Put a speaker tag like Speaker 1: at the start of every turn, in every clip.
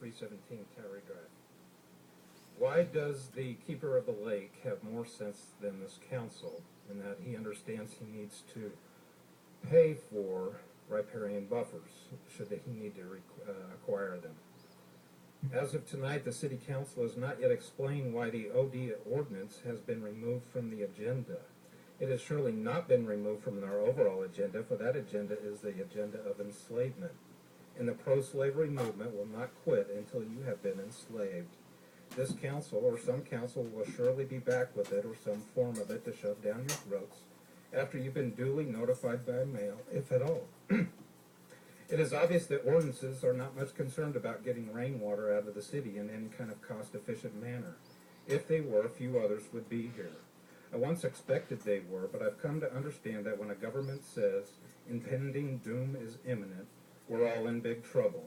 Speaker 1: 317 Towery Drive. Why does the keeper of the lake have more sense than this council in that he understands he needs to pay for riparian buffers should he need to acquire them? As of tonight, the City Council has not yet explained why the OD ordinance has been removed from the agenda. It has surely not been removed from our overall agenda, for that agenda is the agenda of enslavement. And the pro-slavery movement will not quit until you have been enslaved. This council, or some council, will surely be back with it, or some form of it, to shove down your throats after you've been duly notified by mail, if at all. It is obvious that ordinances are not much concerned about getting rainwater out of the city in any kind of cost-efficient manner. If they were, few others would be here. I once expected they were, but I've come to understand that when a government says impending doom is imminent, we're all in big trouble.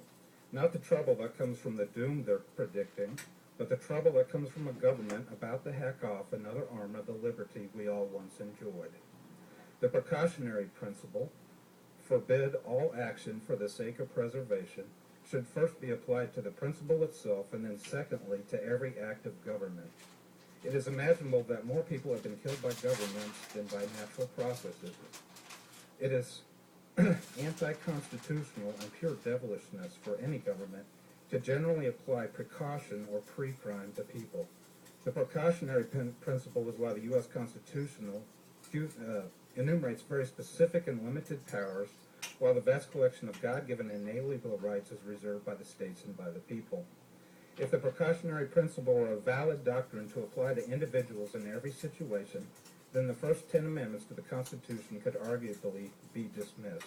Speaker 1: Not the trouble that comes from the doom they're predicting, but the trouble that comes from a government about to hack off another arm of the liberty we all once enjoyed. The precautionary principle, forbid all action for the sake of preservation, should first be applied to the principle itself, and then secondly to every act of government. It is imaginable that more people have been killed by governments than by natural processes. It is anti-constitutional and pure devilishness for any government to generally apply precaution or pre-crime to people. The precautionary principle is why the U.S. Constitution enumerates very specific and limited powers, while the vast collection of God-given and inalienable rights is reserved by the states and by the people. If the precautionary principle were a valid doctrine to apply to individuals in every situation, then the first 10 amendments to the Constitution could arguably be dismissed.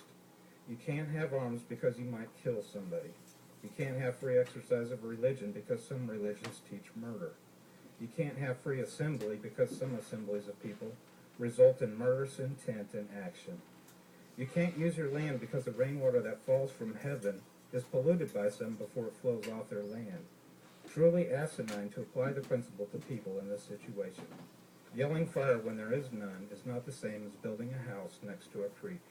Speaker 1: You can't have arms because you might kill somebody. You can't have free exercise of religion because some religions teach murder. You can't have free assembly because some assemblies of people result in murderous intent and action. You can't use your land because the rainwater that falls from heaven is polluted by some before it flows off their land. Truly asinine to apply the principle to people in this situation. Yelling fire when there is none is not the same as building a house next to a creek.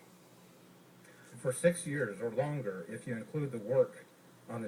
Speaker 1: For 6 years or longer, if you include the work on the